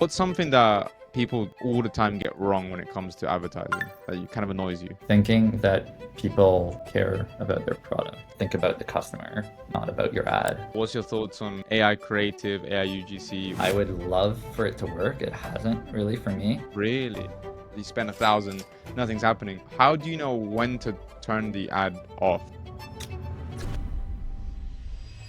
What's something that people all the time get wrong when it comes to advertising that kind of annoys you? Thinking that people care about their product. Think about the customer, not about your ad. What's your thoughts on AI creative, AI UGC? I would love for it to work. It hasn't really for me. Really? You spend 1,000, nothing's happening. How do you know when to turn the ad off?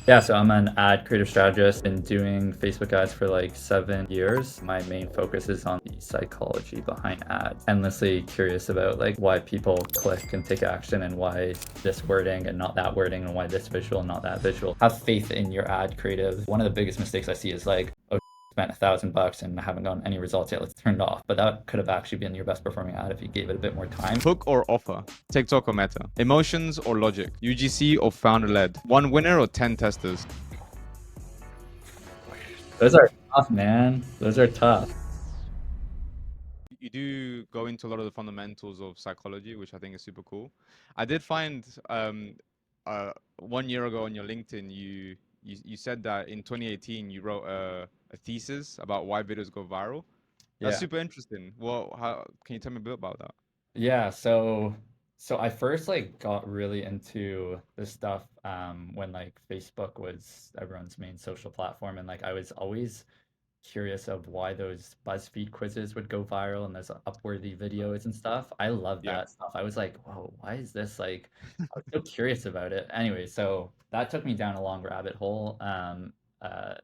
Yeah, so I'm an ad creative strategist. Been doing Facebook ads for like 7 years. My main focus is on the psychology behind ads. Endlessly curious about like why people click and take action and why this wording and not that wording and why this visual and not that visual. Have faith in your ad creative. One of the biggest mistakes I see is like, oh, spent $1,000 and haven't gotten any results yet. Let's turn it off. But that could have actually been your best performing ad if you gave it a bit more time. Hook or offer? TikTok or Meta? Emotions or logic? UGC or founder-led? One winner or 10 testers? Those are tough, man. Those are tough. You do go into a lot of the fundamentals of psychology, which I think is super cool. I did find 1 year ago on your LinkedIn, you said that in 2018 you wrote a thesis about why videos go viral. That's Yeah. super interesting. Well, how can you tell me a bit about that? Yeah, so I first like got really into this stuff when like Facebook was everyone's main social platform, and like I was always curious of why those BuzzFeed quizzes would go viral and those Upworthy videos and stuff. I love Yeah. that stuff. I was like, whoa, why is this like I was so curious about it. Anyway, so that took me down a long rabbit hole.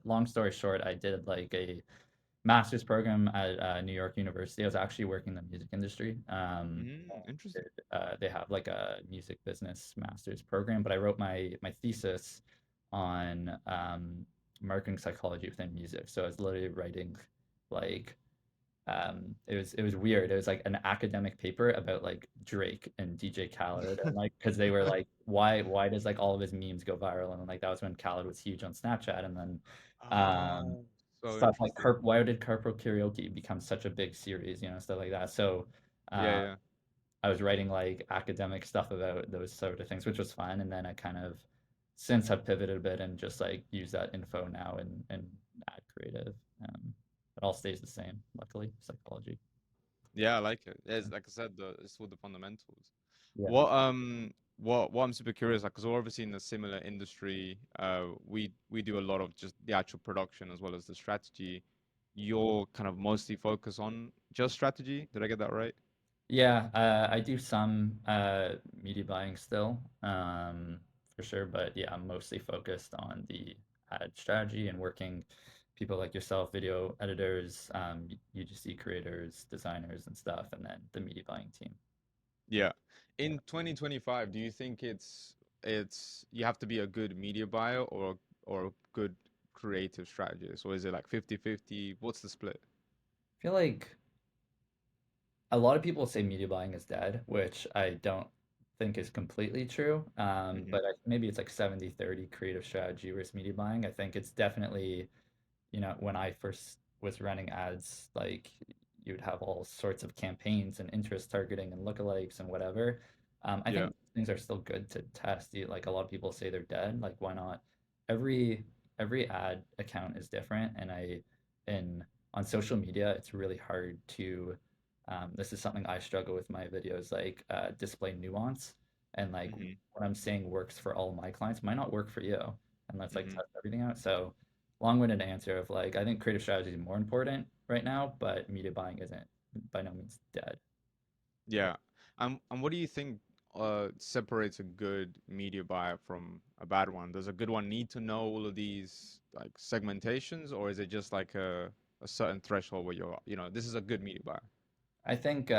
Long story short, I did like a master's program at New York University. I was actually working in the music industry. Interesting. They have like a music business master's program, but I wrote my thesis on marketing psychology within music. So I was literally writing like it was weird. It was like an academic paper about like Drake and DJ Khaled and like because they were like why does like all of his memes go viral, and like that was when Khaled was huge on Snapchat, and then um Oh, so stuff like interesting. why did Carpool Karaoke become such a big series, stuff like that. So Yeah, uh yeah. I was writing like academic stuff about those sort of things, which was fun. And then I kind of since have pivoted a bit and just like use that info now and ad creative. It all stays the same, luckily, psychology. Yeah, I like it. It's like I said, it's all the fundamentals. Yeah. What I'm super curious, like, because we're obviously in a similar industry. We do a lot of just the actual production as well as the strategy. You're kind of mostly focused on just strategy. Did I get that right? Yeah, I do some media buying still, for sure, but yeah, I'm mostly focused on the ad strategy and working people like yourself, video editors, UGC creators, designers and stuff, and then the media buying team. Yeah. Yeah. In 2025, do you think it's you have to be a good media buyer or a good creative strategist, or is it like 50-50? What's the split? I feel like a lot of people say media buying is dead, which I don't think is completely true. Hmm. But maybe it's like 70-30 creative strategy versus media buying. I think it's definitely when I first was running ads, like you would have all sorts of campaigns and interest targeting and lookalikes and whatever. I Yeah. think things are still good to test. Like a lot of people say they're dead. Like why not? Every every ad account is different, and in on social media, it's really hard to. This is something I struggle with my videos, like display nuance, and like Hmm. what I'm saying works for all my clients might not work for you, and let's like Hmm. test everything out. So long-winded answer of like I think creative strategy is more important right now, but media buying isn't by no means dead. Yeah. And what do you think separates a good media buyer from a bad one? Does a good one need to know all of these like segmentations, or is it just like a certain threshold where this is a good media buyer? I think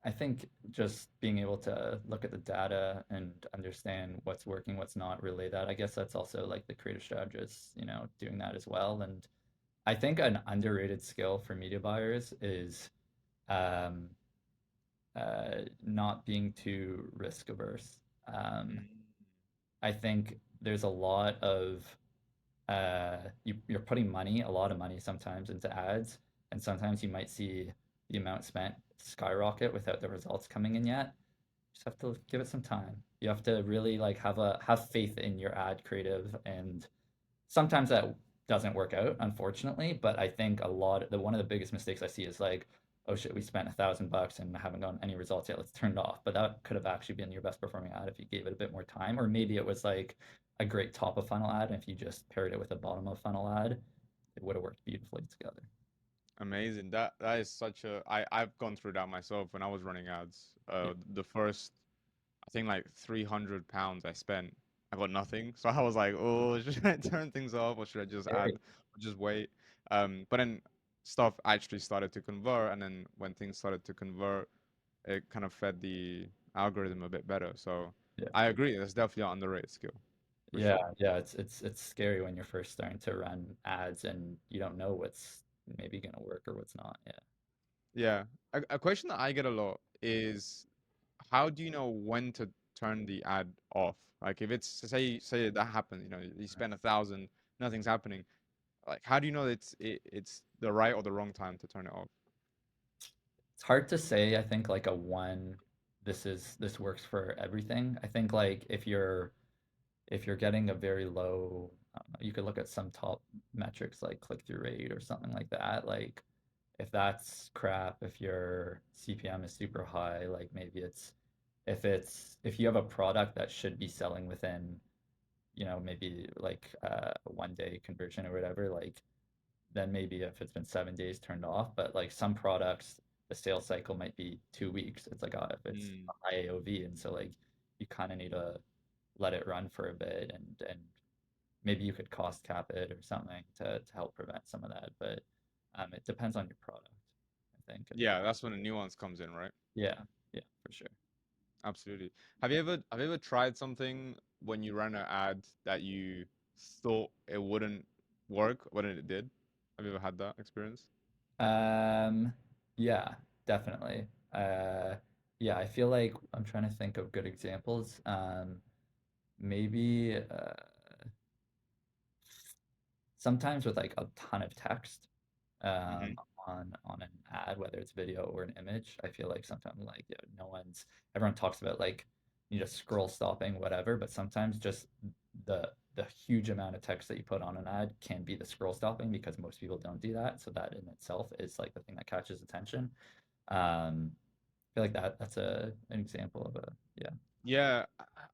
I think just being able to look at the data and understand what's working, what's not, relay that. I guess that's also like the creative strategists, doing that as well. And I think an underrated skill for media buyers is um, not being too risk averse. Um, Mm. I think there's a lot of you're putting money, a lot of money sometimes into ads, and sometimes you might see the amount spent skyrocket without the results coming in yet. You just have to give it some time. You have to really like have faith in your ad creative, and sometimes that doesn't work out, unfortunately. But I think one of the biggest mistakes I see is like, oh shit, we spent $1,000 and haven't gotten any results yet. Let's turn it off. But that could have actually been your best performing ad if you gave it a bit more time, or maybe it was like a great top of funnel ad, and if you just paired it with a bottom of funnel ad, it would have worked beautifully together. Amazing. That is such a I've gone through that myself when I was running ads. Yeah, The first I think like £300 I spent, I got nothing. So I was like, oh, should I turn things off or should I just add scary. or just wait? But then stuff actually started to convert, and then when things started to convert, it kind of fed the algorithm a bit better. So Yeah. I agree, it's definitely an underrated skill for Yeah, sure. yeah, it's scary when you're first starting to run ads and you don't know what's maybe gonna work or what's not. Yeah. Yeah. A question that I get a lot is how do you know when to turn the ad off? Like if it's say that happened, you spend 1,000, nothing's happening. Like how do you know it's the right or the wrong time to turn it off? It's hard to say, I think like a one, this works for everything. I think like if you're getting a very low, I don't know, you could look at some top metrics like click-through rate or something like that. Like if that's crap, if your CPM is super high, like maybe if you have a product that should be selling within, maybe like a 1 day conversion or whatever, like then maybe if it's been 7 days turned off. But like some products, the sales cycle might be 2 weeks. It's like if it's Mm. a high AOV, and so like you kind of need to let it run for a bit, and maybe you could cost cap it or something to help prevent some of that. But it depends on your product, I think. And Yeah, that's when the nuance comes in, right? yeah, yeah, for sure. Absolutely. Have you ever tried something when you ran an ad that you thought it wouldn't work, but then it did? Have you ever had that experience? Yeah, definitely. Uh, yeah, I feel like I'm trying to think of good examples. Maybe sometimes with like a ton of text Hmm. um, on an ad, whether it's video or an image, I feel like sometimes like no one's everyone talks about like you just scroll stopping, whatever, but sometimes just the huge amount of text that you put on an ad can be the scroll stopping because most people don't do that. So that in itself is like the thing that catches attention. I feel like that's an example of a yeah. Yeah,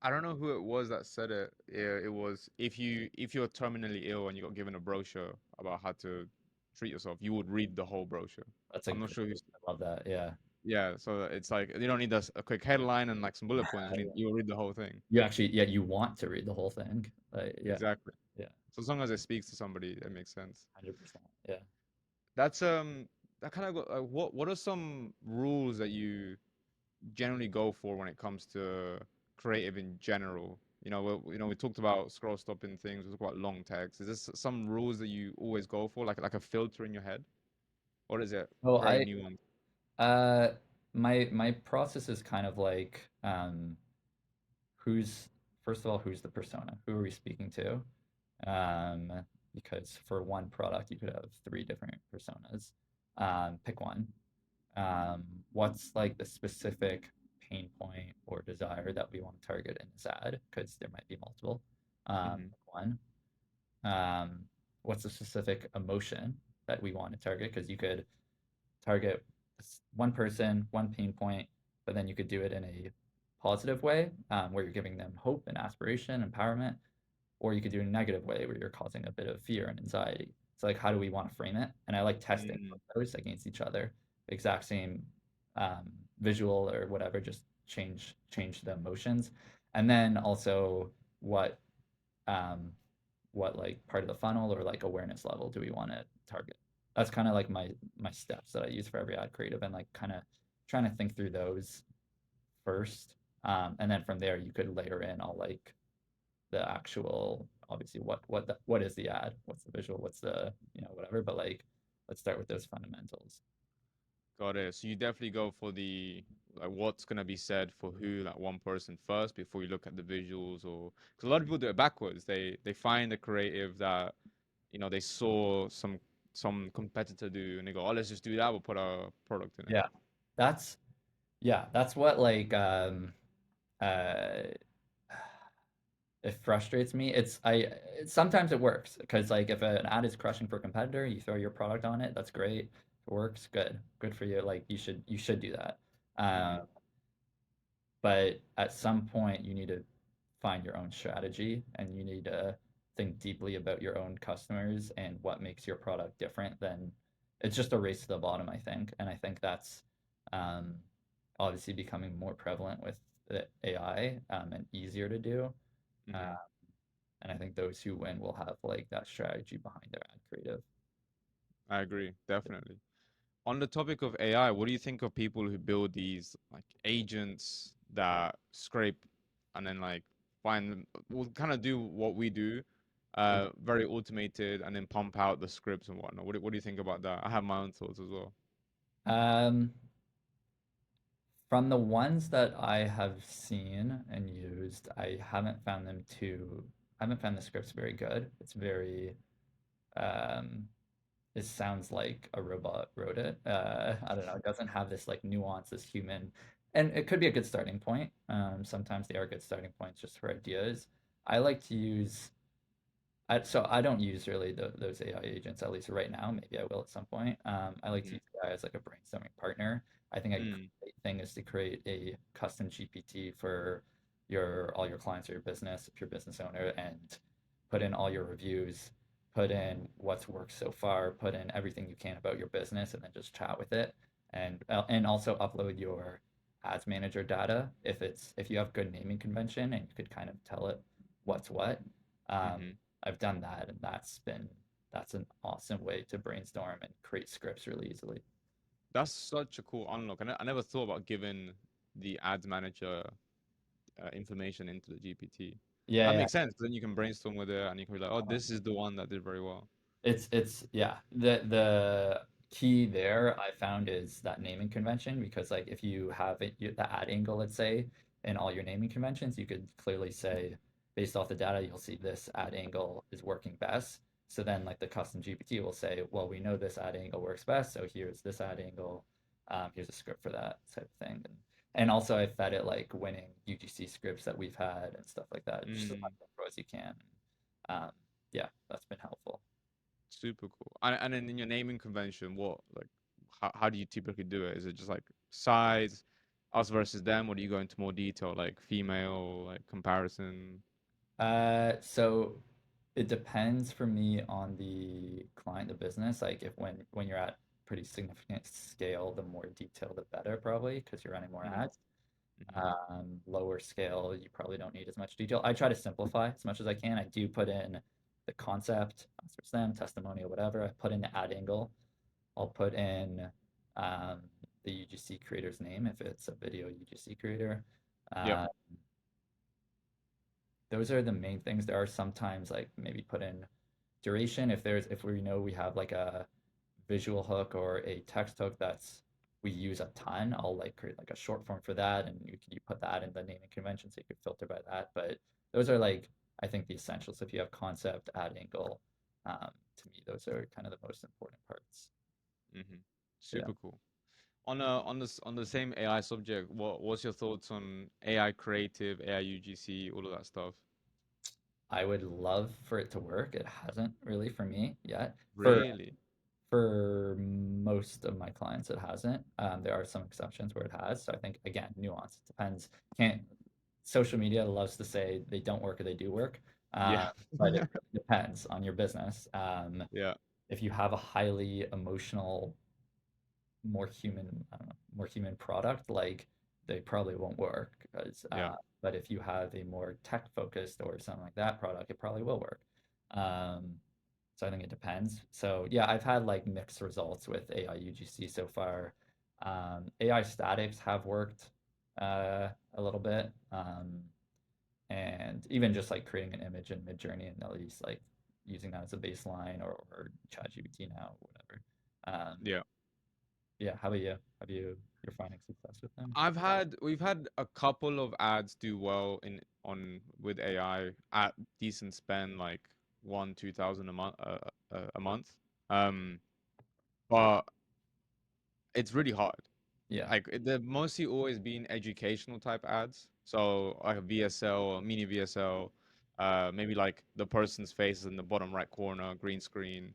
I don't know who it was that said it. Yeah, it was if you're terminally ill and you got given a brochure about how to treat yourself, you would read the whole brochure. That's a I'm not great. sure who's I love that. Yeah. yeah, so it's like you don't need a quick headline and like some bullet points. You'll read the whole thing. You actually, yeah, you want to read the whole thing. Yeah, Exactly. yeah, So as long as it speaks to somebody, it makes sense. 100%. Yeah. That's that kind of what are some rules that you generally go for when it comes to creative in general? We talked about scroll stopping things, we talked about long text. Is this some rules that you always go for, like a filter in your head? Or is it Well, very nuanced? uh, my process is kind of like, who's, first of all, who's the persona? Who are we speaking to? Um, because for one product, you could have three different personas. Pick one. Um, what's like the specific pain point or desire that we want to target in this ad? Because there might be multiple. Hmm. One. Um, what's the specific emotion that we want to target? Because you could target one person, one pain point, but then you could do it in a positive way where you're giving them hope and aspiration, empowerment, or you could do it in a negative way where you're causing a bit of fear and anxiety. So like, how do we want to frame it? And I like testing Mm. those against each other. Exact same um, visual or whatever, just change the emotions, and then also what um, what like part of the funnel or like awareness level do we want to target? That's kind of like my steps that I use for every ad creative, and like kind of trying to think through those first. And then from there you could layer in all like the actual obviously what is the ad, what's the visual, what's the whatever, but like let's start with those fundamentals. Got it. So you definitely go for the like what's gonna be said for who, like one person first before you look at the visuals, or because a lot of people do it backwards. They find a creative that they saw some competitor do, and they go, oh, let's just do that. We'll put our product in it. Yeah, that's yeah, that's what like uh it frustrates me. Sometimes it works because like if an ad is crushing for a competitor, you throw your product on it, that's great. It works, good for you. Like you should do that. Mm-hmm. But at some point, you need to find your own strategy and you need to think deeply about your own customers and what makes your product different than it's just a race to the bottom, I think. And I think that's um, obviously becoming more prevalent with the AI and easier to do. Uh, Mm-hmm. and I think those who win will have like that strategy behind their ad creative. I agree, definitely. On the topic of AI, what do you think of people who build these like agents that scrape and then like find will kind of do what we do, very automated, and then pump out the scripts and whatnot? What do you think about that? I have my own thoughts as well. Um, from the ones that I have seen and used, I haven't found the scripts very good. It's very, um, it sounds like a robot wrote it. I don't know. It doesn't have this like nuance, this human, and it could be a good starting point. Sometimes they are good starting points just for ideas. I like to use so I don't use really those AI agents, at least right now. Maybe I will at some point. I like to Mm-hmm. use AI as like a brainstorming partner. I think a Mm, great thing is to create a custom GPT for your all your clients or your business, if you're a business owner, and put in all your reviews, put in what's worked so far, put in everything you can about your business, and then just chat with it. And also upload your ads manager data if you have good naming convention and you could kind of tell it what's what. Um, mm-hmm. I've done that, and that's an awesome way to brainstorm and create scripts really easily. That's such a cool unlock. I never thought about giving the ads manager information into the GPT. Yeah, That yeah. makes sense. Then you can brainstorm with it and you can be like, oh, this is the one that did very well. It's yeah. The key there I found is that naming convention because like if you have the ad angle, let's say, in all your naming conventions, you could clearly say based off the data, you'll see this ad angle is working best. So then like the custom GPT will say, well, we know this ad angle works best, so here's this ad angle. Here's a script for that type of thing. And also I fed it like winning UGC scripts that we've had and stuff like that, just as much Mm, info as you can. Um, yeah, that's been helpful. super cool. And then in your naming convention, what like how do you typically do it? Is it just like size, us versus them, or do you go into more detail, like female, like comparison? So it depends for me on the client, the business. Like if when you're at pretty significant scale, the more detail, the better probably because you're running more Mm-hmm. ads. Lower scale, you probably don't need as much detail. I try to simplify as much as I can. I do put in the concept, search them, testimonial, whatever. I put in the ad angle. I'll put in um, the UGC creator's name if it's a video UGC creator. Yep. Uh, those are the main things. There are sometimes like maybe put in duration if we know we have like a visual hook or a text hook that's we use a ton. I'll like create like a short form for that, and you put that in the naming convention so you could filter by that. But those are like I think the essentials. If you have concept, ad angle, to me those are kind of the most important parts. Mm-hmm. Yeah. Super cool. On the same AI subject, what's your thoughts on AI creative, AI UGC, all of that stuff? I would love for it to work. It hasn't really for me yet. Really? For most of my clients, it hasn't. There are some exceptions where it has. So I think again, nuance. It depends. Can't social media loves to say they don't work or they do work, Yeah. but it really depends on your business. Yeah. If you have a highly emotional, more human, I don't know, more human product, like they probably won't work. Because, Yeah. but if you have a more tech focused or something like that product, it probably will work. Um, so I think it depends. So yeah, I've had like mixed results with AI UGC so far. AI statics have worked a little bit, and even just like creating an image in Midjourney and at least like using that as a baseline or ChatGPT now, whatever. Um, Yeah. yeah, how about you? Have you're finding success with them? We've had a couple of ads do well in on with AI at decent spend, like 1, 2 thousand a month. Um, but it's really hard. Yeah, Like they've mostly always been educational type ads, so like a VSL or mini VSL. Maybe like the person's face is in the bottom right corner, green screen.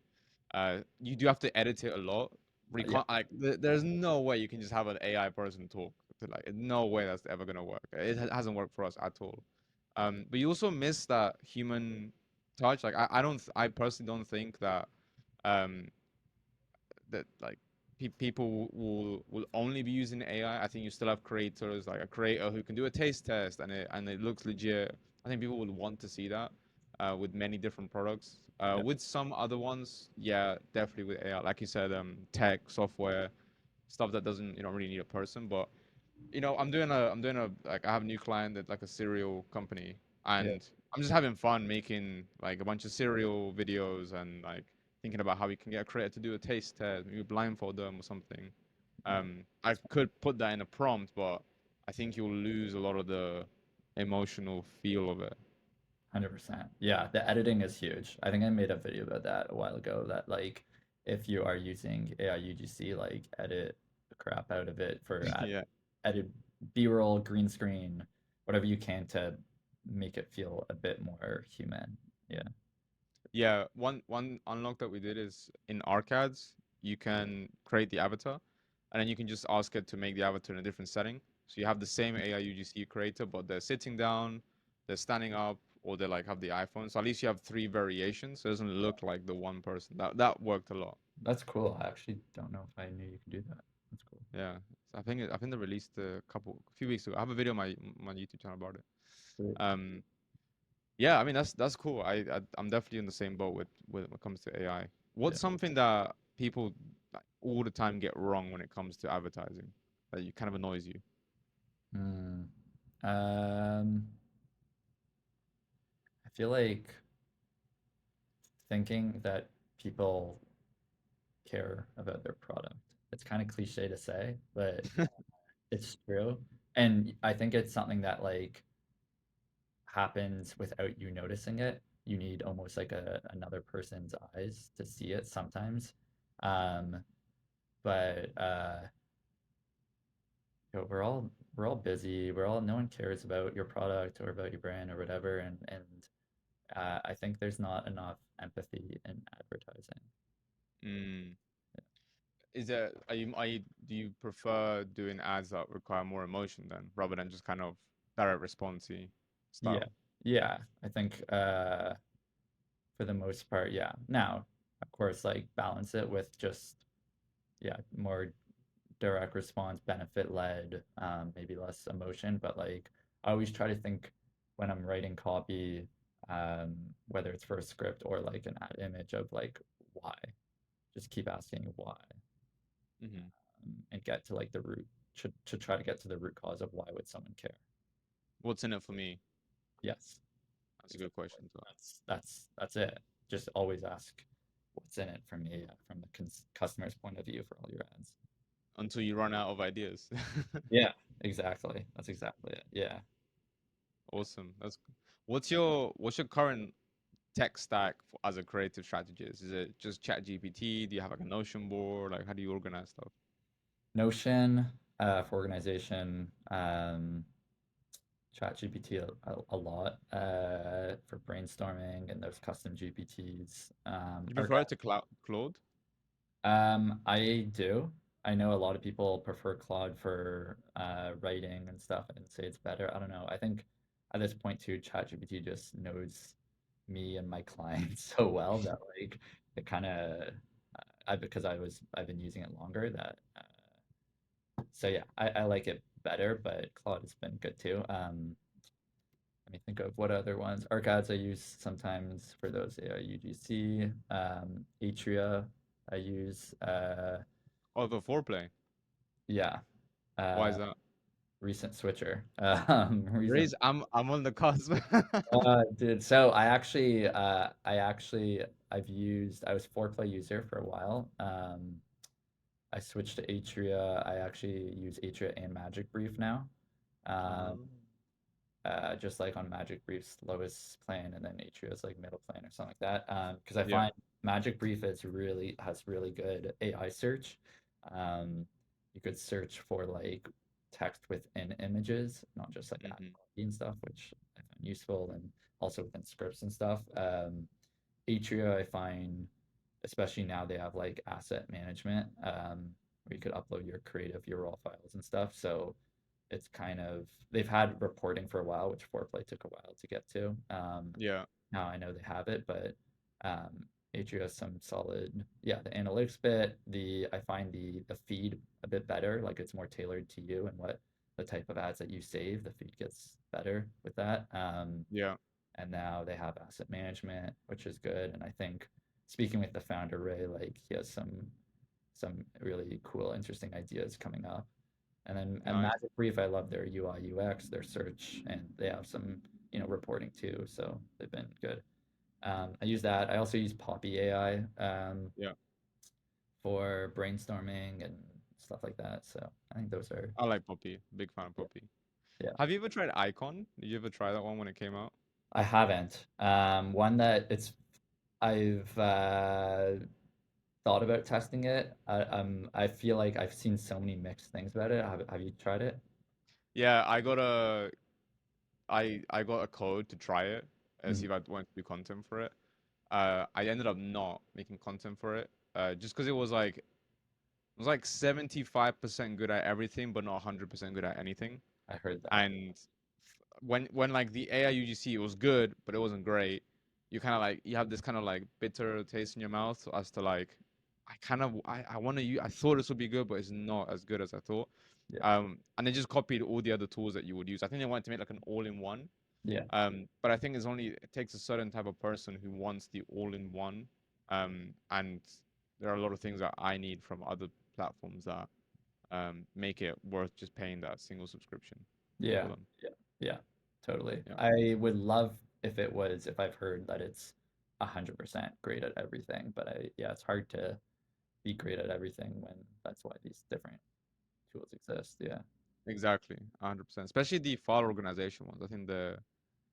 You do have to edit it a lot. Yeah, Like there's no way you can just have an AI person talk. Like no way that's ever gonna work. Hasn't worked for us at all. But you also miss that human touch. Like I personally don't think that um that like people will only be using AI. I think you still have creators, like a creator who can do a taste test and it looks legit. I think people would want to see that with many different products. yeah, With some other ones, yeah, definitely with AI. Like you said, tech, software, stuff that doesn't you don't really need a person. But I'm doing a like I have a new client that like a cereal company, yeah. and I'm just having fun making like a bunch of cereal videos and like thinking about how we can get a creator to do a taste test, maybe blindfold them or something. Yeah. I could put that in a prompt, but I think you'll lose a lot of the emotional feel of it. 100%. Yeah, the editing is huge. I think I made a video about that a while ago that like if you are using AI UGC, like edit the crap out of it for Yeah. edit B-roll, green screen, whatever you can to make it feel a bit more human. Yeah. Yeah, one unlock that we did is in arcades, you can create the avatar, and then you can just ask it to make the avatar in a different setting. So you have the same AI UGC creator, but they're sitting down, they're standing up, or they like have the iPhone. So at least you have three variations. So it doesn't look like the one person. That worked a lot. That's cool. I actually don't know if I knew you could do that. That's cool. Yeah, I think they released a few weeks ago. I have a video on my YouTube channel about it. Sweet. Um, Yeah, I mean that's cool. I'm definitely in the same boat with when it comes to AI. Yeah. What's something that people like, all the time get wrong when it comes to advertising that you kind of annoys you? Hmm. Um, I feel like thinking that people care about their product. It's kind of cliche to say, but it's true. And I think it's something that like happens without you noticing it. You need almost like another person's eyes to see it sometimes. Um, but you know, we're all busy. We're all no one cares about your product or about your brand or whatever. And I think there's not enough empathy in advertising. Mm. Is there are you do you prefer doing ads that require more emotion then rather than just kind of direct responsey Yeah, style? yeah. I think for the most part, yeah. Now, of course, like balance it with just yeah, more direct response, benefit led, maybe less emotion. But like I always try to think when I'm writing copy, whether it's for a script or like an ad image of like why. Just keep asking why, Hmm. and get to like the root to try to get to the root cause of why would someone care. What's in it for me? Yes, That's a good exactly. question as well. That's it. Just always ask what's in it for me from the customer's point of view for all your ads. Until you run out of ideas. Yeah, exactly. That's exactly it. Yeah. Awesome. What's your current tech stack for, as a creative strategist? Is it just Chat GPT? Do you have like a Notion board? Like, how do you organize stuff? Notion for organization, ChatGPT a lot for brainstorming and those custom GPTs. Do you prefer it to Claude? I do. I know a lot of people prefer Claude for writing and stuff and say it's better. I don't know. I think at this point too, ChatGPT just knows me and my clients so well that like it kind of I because I've been using it longer that so yeah, I like it better, but Claude has been good too. Let me think of what other ones. Arcads I use sometimes for those UGC. Atria I use. Oh, the Foreplay. Yeah, Why uh, is that? recent switcher. Recent. Raise, I'm on the cusp. Dude, so I was Foreplay user for a while. I switched to Atria. I actually use Atria and Magic Brief now. Um, Um, just like on Magic Brief's lowest plan, and then Atria's like middle plan or something like that. Because I yeah. find Magic Brief has really good AI search. Um, you could search for like text within images, not just like ad Hmm. copy and stuff, which I find useful. And also within scripts and stuff. Atria, I find, especially now they have like asset management, where you could upload your creative, your raw files and stuff. So it's kind of they've had reporting for a while, which Foreplay took a while to get to. Yeah, Now I know they have it, but Atria has some solid, yeah, the analytics bit, I find the feed a bit better, like it's more tailored to you and what the type of ads that you save, the feed gets better with that. yeah, And now they have asset management, which is good. And I think speaking with the founder Ray, like he has some really cool, interesting ideas coming up. And then at nice. Magic Brief, I love their UI UX, their search, and they have some reporting too. So they've been good. I use that. I also use Poppy AI Yeah, for brainstorming and stuff like that. So I think those are I like Poppy. Big fan of yeah, Poppy. yeah. Have you ever tried Icon? Did you ever try that one when it came out? I haven't. One that I've thought about testing it. I feel like I've seen so many mixed things about it. Have you tried it? Yeah, I got a code to try it, see Mhm. if I wanted to do content for it. I ended up not making content for it, just because it was like 75% good at everything, but not 100% good at anything. I heard that. And when like the AI UGC, it was good, but it wasn't great. You kind of like you have this kind of like bitter taste in your mouth as to like I want to use I thought this would be good, but it's not as good as I thought. Yeah. And they just copied all the other tools that you would use. I think they wanted to make like an all-in-one. Yeah. But I think it takes a certain type of person who wants the all-in-one. And there are a lot of things that I need from other platforms that make it worth just paying that single subscription for Yeah. them. Yeah. Yeah. Totally. Yeah, I would love if I've heard that it's 100% great at everything, but yeah, it's hard to be great at everything when that's why these different tools exist. Yeah. exactly, 100%. Especially the file organization ones. I think they're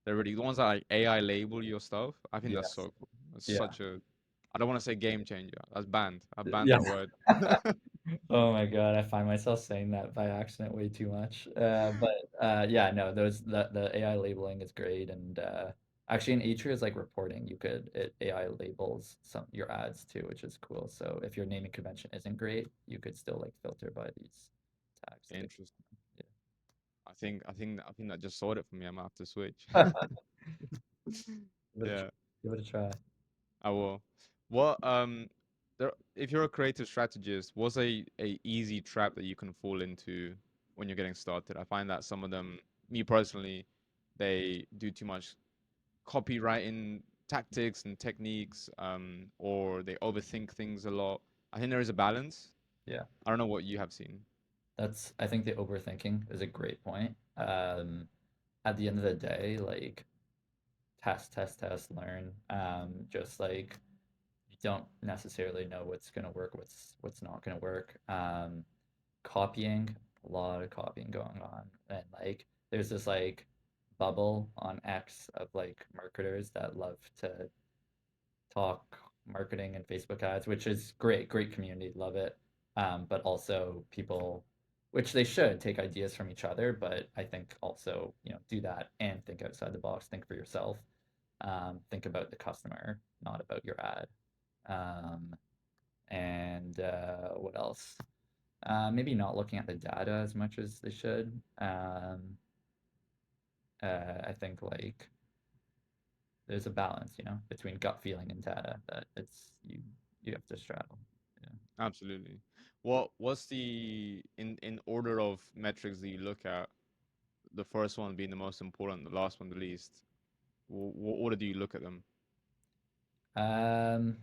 really the ones that like AI label your stuff. I think that's Yes. so cool. That's Yeah. such a I don't want to say game changer. That's banned. I banned Yeah. that word. Oh my God, I find myself saying that by accident way too much. But yeah, no, the AI labeling is great, and actually in Atria is like reporting. It AI labels some your ads too, which is cool. So if your naming convention isn't great, you could still like filter by these tags too. Interesting. I think that just sorted it for me. I'm gonna have to switch. Yeah. Give it a tr- Yeah, give it a try. I will. What if you're a creative strategist, what's a easy trap that you can fall into when you're getting started? I find that some of them, me personally, they do too much copywriting tactics and techniques, or they overthink things a lot. I think there is a balance. Yeah. I don't know what you have seen. I think the overthinking is a great point. At the end of the day, like test, test, test, learn. Just like you don't necessarily know what's gonna work, what's not gonna work. Copying, a lot of copying going on, and like there's this like bubble on X of like marketers that love to talk marketing and Facebook ads, which is great, great community, love it. But also people, which they should take ideas from each other, but I think also, do that and think outside the box, think for yourself, think about the customer, not about your ad. Um, and what else? Maybe not looking at the data as much as they should. I think like there's a balance, between gut feeling and data that you have to straddle. Yeah. Absolutely. What's in order of metrics that you look at? The first one being the most important, the last one the least. What order do you look at them? Um,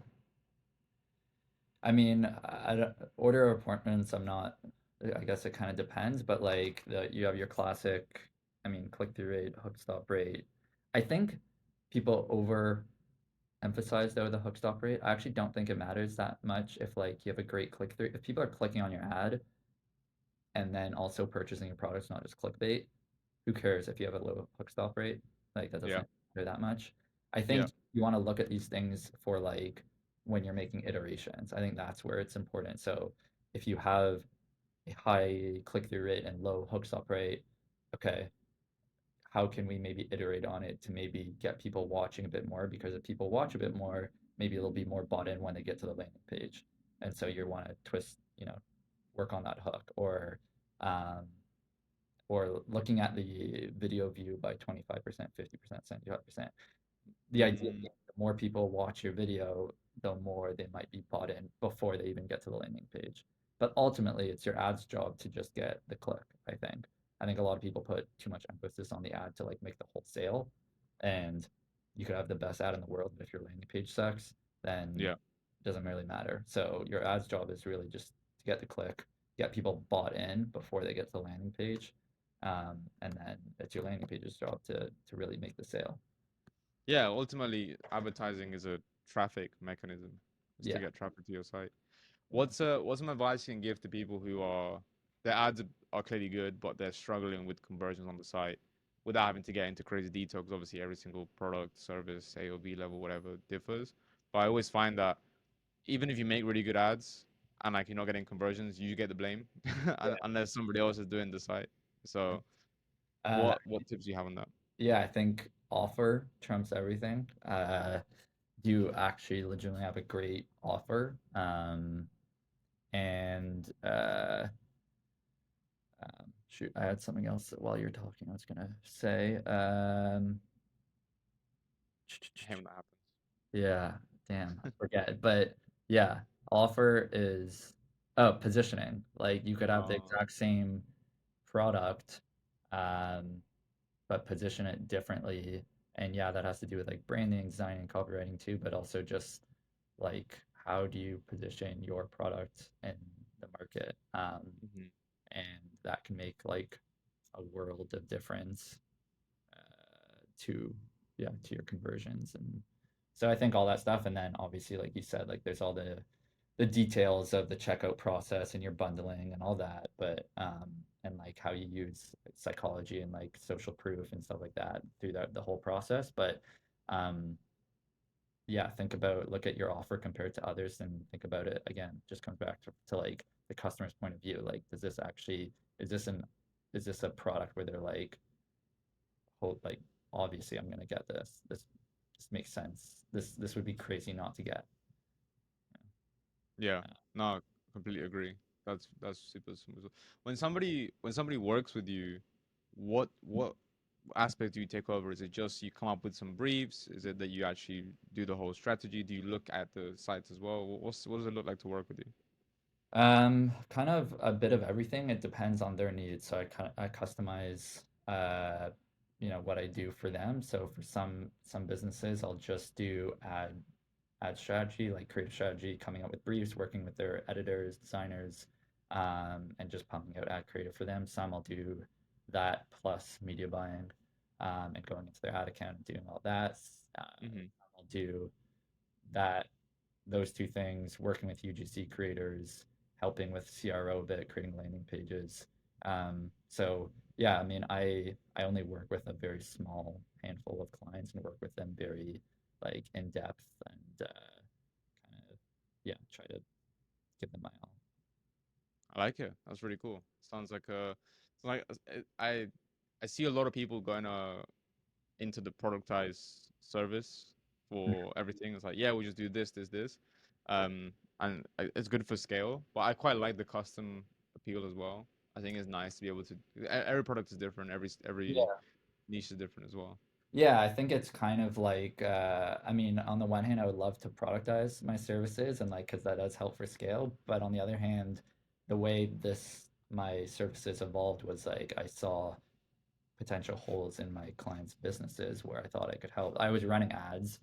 I mean, order of appointments, I'm not, I guess it kind of depends, but like you have your classic, I mean, click-through rate, hook stop rate. I think people emphasize though the hook stop rate. I actually don't think it matters that much if like you have a great click-through. If people are clicking on your ad and then also purchasing your products, not just clickbait, who cares if you have a low hook stop rate? Like that Yeah, doesn't matter that much. I yeah, think you want to look at these things for like when you're making iterations. I think that's where it's important. So if you have a high click-through rate and low hook stop rate, okay, how can we maybe iterate on it to maybe get people watching a bit more? Because if people watch a bit more, maybe they'll be more bought in when they get to the landing page. And so you want to twist, work on that hook, um, or looking at the video view by 25%, 50%, 75%. The idea Mm, being the more people watch your video, the more they might be bought in before they even get to the landing page. But ultimately, it's your ad's job to just get the click, I think. I think a lot of people put too much emphasis on the ad to like make the whole sale. And you could have the best ad in the world, but if your landing page sucks, then yeah. it doesn't really matter. So your ad's job is really just to get the click, get people bought in before they get to the landing page. And then it's your landing page's job to really make the sale. Yeah, ultimately, advertising is a traffic mechanism. It's to Yeah. get traffic to your site. Yeah. What's some advice you can give to people who are their ads are clearly good, but they're struggling with conversions on the site without having to get into crazy detail? Because obviously every single product, service, A or B level, whatever differs. But I always find that even if you make really good ads and like you're not getting conversions, you get the blame unless somebody else is doing the site. Yeah. So Uh, what tips do you have on that? yeah, I think offer trumps everything. You actually legitimately have a great offer. And shoot, I had something else while you're talking. I was gonna say. I hate when that happens. Yeah, damn, I forget. But yeah, offer is positioning. Like you could have the Uh, exact same product, um, but position it differently. And yeah, that has to do with like branding, design, and copywriting too, but also just like how do you position your product in the market? mhm. And that can make like a world of difference to to your conversions. And so I think all that stuff, and then obviously like you said, like there's all the details of the checkout process and your bundling and all that, but and like how you use psychology and like social proof and stuff like that through the whole process. But um yeah, look at your offer compared to others and think about it again. Just comes back to like the customer's point of view. Like, does this actually is this an is this a product where they're like, oh, like obviously I'm gonna get this. This makes sense. This would be crazy not to get. Yeah, no, completely agree. That's super smooth. When somebody works with you, what aspect do you take over? Is it just you come up with some briefs? Is it that you actually do the whole strategy? Do you look at the sites as well? What does it look like to work with you? Kind of a bit of everything. It depends on their needs. So I customize what I do for them. So for some businesses, I'll just do ad strategy, like creative strategy, coming up with briefs, working with their editors, designers, and just pumping out ad creative for them. Some I'll do that plus media buying, and going into their ad account and doing all that. Hmm. I'll do that those two things, working with UGC creators, helping with CRO a bit, creating landing pages. So yeah, I mean, I only work with a very small handful of clients and work with them very like in depth and kind of try to give them my all. I like it. That's really cool. Sounds like I see a lot of people going into the productized service for everything. It's like, yeah, we just do this, this, this. And it's good for scale, but I quite like the custom appeal as well. I think it's nice to be able to. Every product is different. Every Yeah. niche is different as well. Yeah, I think it's kind of like, I mean, on the one hand, I would love to productize my services and like, because that does help for scale. But on the other hand, the way my services evolved was like, I saw potential holes in my clients' businesses where I thought I could help. I was running ads,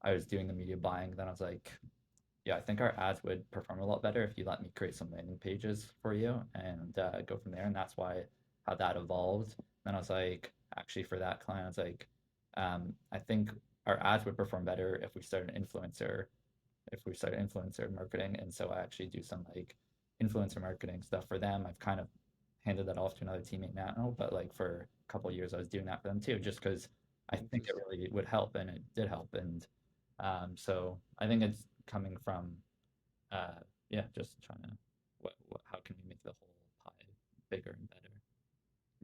I was doing the media buying. Then I was like, yeah, I think our ads would perform a lot better if you let me create some landing pages for you and go from there. And that's why how that evolved. Then I was like, actually, for that client, I was like, I think our ads would perform better if we started influencer marketing. And so I actually do some like influencer marketing stuff for them. I've kind of handed that off to another teammate now, but like for a couple of years, I was doing that for them too, just because I think it Interesting. really would help, and it did help. And so I think it's coming from, just trying to, how can we make the whole pie bigger and better?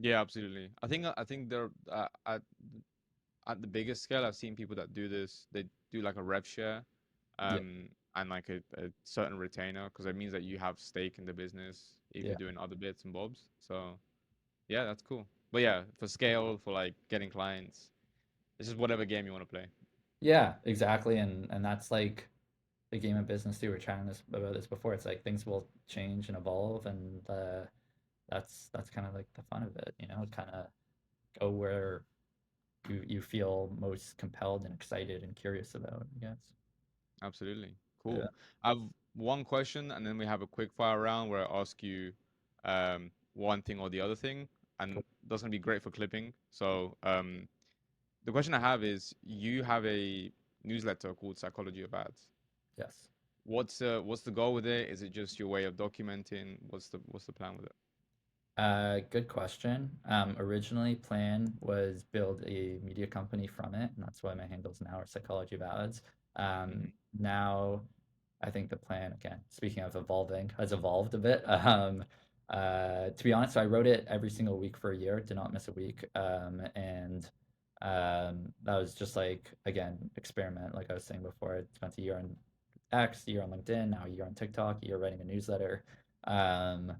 Yeah, absolutely. I think they're at the biggest scale. I've seen people that do this. They do like a rev share, Yeah, and like a certain retainer because it means that you have stake in the business if yeah, you're doing other bits and bobs. So yeah, that's cool. But yeah, for scale, for like getting clients, it's just whatever game you want to play. yeah, exactly. And that's like the game of business too. We are chatting about this before. It's like things will change and evolve, and that's kind of like the fun of it, you know. Kind of go where you feel most compelled and excited and curious about, I guess. Absolutely. Yeah. Cool. I have one question, and then we have a quick fire round where I ask you one thing or the other thing, and Cool. that's gonna be great for clipping. So the question I have is, you have a newsletter called Psychology of Ads. Yes. What's the goal with it? Is it just your way of documenting? What's the plan with it? Good question. Originally, plan was build a media company from it, and that's why my handles now are Psychology of Ads. Hmm. Now, I think the plan, again, speaking of evolving, has evolved a bit. To be honest, so I wrote it every single week for a year, did not miss a week. And that was just like, again, experiment. Like I was saying before, I spent a year on X, a year on LinkedIn, now a year on TikTok, a year writing a newsletter. Um,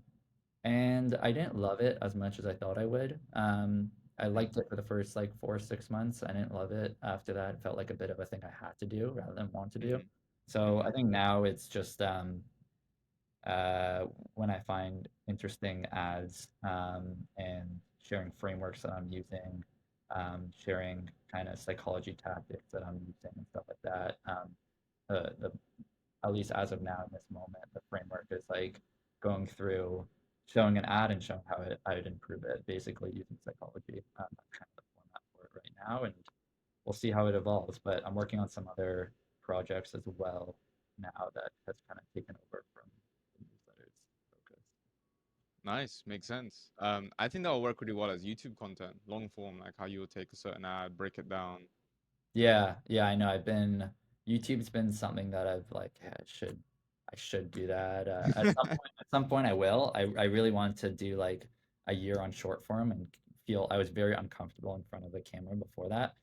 and I didn't love it as much as I thought I would. I Hmm. liked it for the first like 4 or 6 months. I didn't love it after that. It felt like a bit of a thing I had to do rather than want to do. Hmm. So Hmm. I think now it's just when I find interesting ads and sharing frameworks that I'm using, sharing kind of psychology tactics that I'm using and stuff like that. The at least as of now in this moment, the framework is like going through showing an ad and showing how I'd improve it, basically using psychology. That's kind of the format for it right now, and we'll see how it evolves. But I'm working on some other projects as well now that has kind of taken over from the newsletters focus. Nice, makes sense. I think that will work really well as YouTube content, long form, like how you will take a certain ad, break it down. Yeah, yeah, I know. YouTube's been something that I've like, yeah, I should do that. At some point I will. I really want to do like a year on short form and feel I was very uncomfortable in front of the camera before that.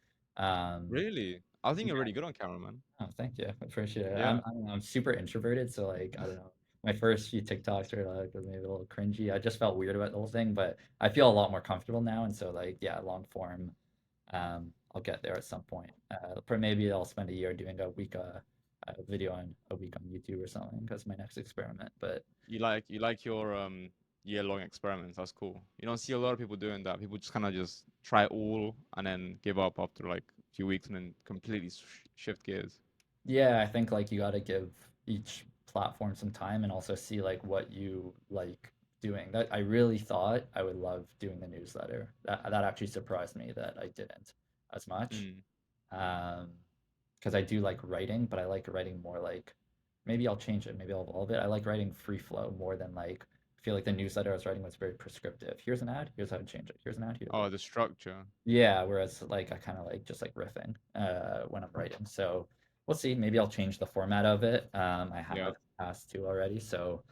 Um, Really? I think yeah, you're really good on camera, man. oh, thank you. I appreciate it. Yeah. I'm super introverted, so like I don't know. My first few TikToks were like maybe a little cringy. I just felt weird about the whole thing, but I feel a lot more comfortable now, and so like yeah, long form. I'll get there at some point. Maybe I'll spend a year doing a video on a week on YouTube or something. That's my next experiment. But You like your year-long experiments. That's cool. You don't see a lot of people doing that. People just kind of just try it all and then give up after like a few weeks and then completely shift gears. yeah, I think like you got to give each platform some time and also see like what you like doing. That I really thought I would love doing the newsletter. That actually surprised me that I didn't as much. Mm. Um, because I do like writing, but I like writing more like maybe I'll change it, maybe I'll evolve it. I like writing free flow more than like I feel like the newsletter I was writing was very prescriptive. Here's an ad, here's how to change it. Here's an ad, here's Oh, what. the structure. Yeah, whereas like I kind of like just like riffing when I'm writing. So we'll see. Maybe I'll change the format of it. I Yeah. have asked to already. So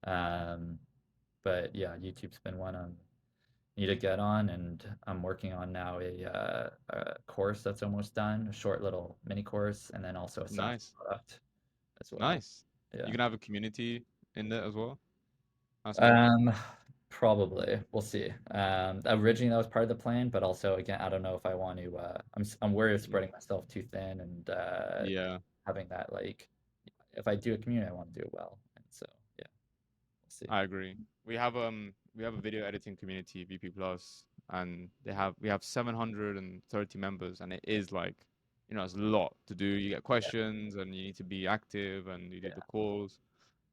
um, but yeah, YouTube's been one I need to get on, and I'm working on now a course that's almost done, a short little mini course, and then also a SaaS Nice. product as well. Nice. You Yeah. can have a community in there as well. That's cool. Um, Probably. We'll see. Originally that was part of the plan, but also again, I don't know if I want to. I'm worried of Mm. spreading myself too thin and Yeah, having that like, if I do a community, I want to do it well, and so yeah, we'll see. I agree. We have a video editing community, VP Plus, and we have 730 members, and it is like, it's a lot to do. You get Yeah, questions, and you need to be active, and you do the yeah, calls.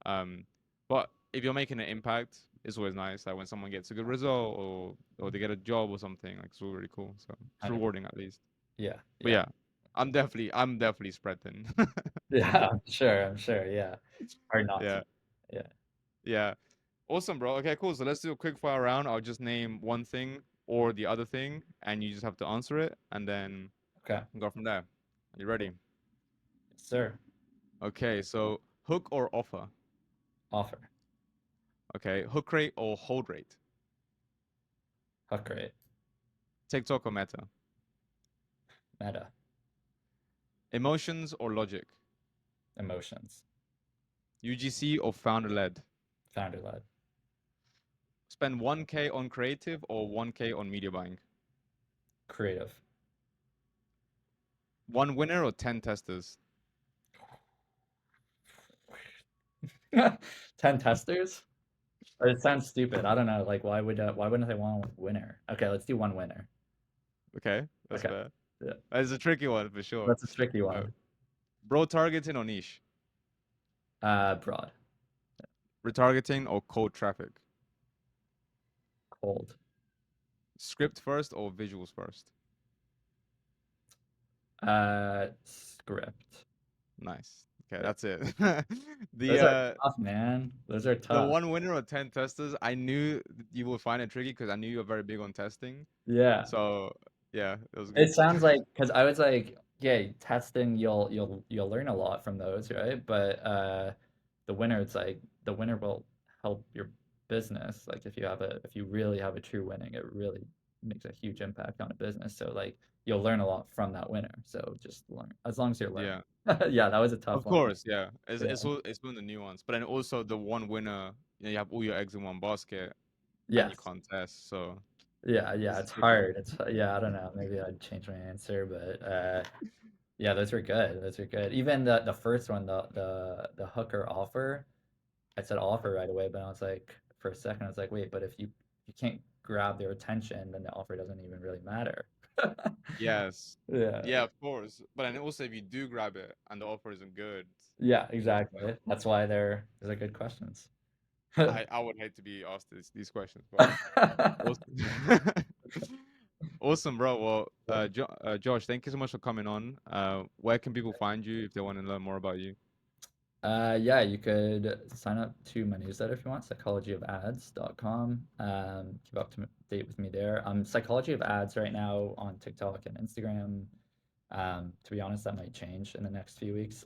Um, but if you're making an impact, it's always nice. Like when someone gets a good result, or they get a job or something, like it's all really cool. So it's 100%. rewarding at least. Yeah, But yeah, yeah, I'm definitely spread thin. yeah. I'm sure. I'm sure. Yeah, hard not to. Yeah, Yeah. yeah. Awesome, bro. Okay, cool. So let's do a quick fire round. I'll just name one thing or the other thing, and you just have to answer it, and then Okay. go from there. Are you ready? Cool. Yes, sir. Okay, so hook or offer? Offer. Okay, hook rate or hold rate? Hook rate. TikTok or Meta? Meta. Emotions or logic? Emotions. UGC or founder led? Founder led. Spend 1K on creative or 1K on media buying? Creative. One winner or 10 testers? 10 testers? It sounds stupid. I don't know. Like, why wouldn't they want a winner? Okay, let's do one winner. Okay, that's Okay. fair. Yeah. That's a tricky one for sure. That's a tricky Uh, one. Broad targeting or niche? Broad. Retargeting or cold traffic? Cold. Script first or visuals first? Script. Nice. Okay, Yeah. that's it. Those are The tough, man. Those are the tough. one winner or 10 testers, I knew you would find it tricky because I knew you're very big on testing. Yeah. So yeah, it was It good. sounds like because I was like, yeah, testing you'll learn a lot from those, right? But the winner, it's like the winner will help your business. Like if you really have a true winning, it really makes a huge impact on a business. So like you'll learn a lot from that winner. So just learn as long as you're learning. Yeah. Yeah, that was a tough Of one. course, yeah. It's Yeah. it's all it's been the nuance, but then also the one winner, you have all your eggs in one basket, and you Yes. can't test. So Yeah, yeah, it's a it's tricky one. hard. It's yeah, I don't know. Maybe I'd change my answer, but yeah, those were good. Those were good. Even the first one, the hooker offer, I said offer right away, but I was like, for a second, I was like, wait, but if you can't grab their attention, then the offer doesn't even really matter. Yes. Yeah. Yeah, of course. But then also if you do grab it and the offer isn't good, Yeah, you know, exactly. That's why they're good questions. I would hate to be asked these questions, but awesome. Awesome, bro. Well, Josh, thank you so much for coming on. Where can people find you if they want to learn more about you? Yeah, you could sign up to my newsletter if you want, psychologjofAds.com. Keep up to date with me there. I'm Psychology of Ads right now on TikTok and Instagram. To be honest, that might change in the next few weeks.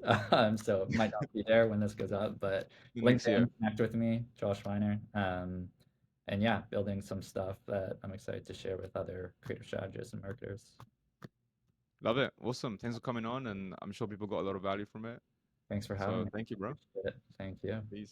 So it might not be there when this goes up, but The next LinkedIn, year. connect with me, Josh Weiner. And yeah, building some stuff that I'm excited to share with other creative strategists and marketers. Love it. Awesome. Thanks for coming on, and I'm sure people got a lot of value from it. Thanks for having So me. thank you, bro. Appreciate it. Thank you. Peace.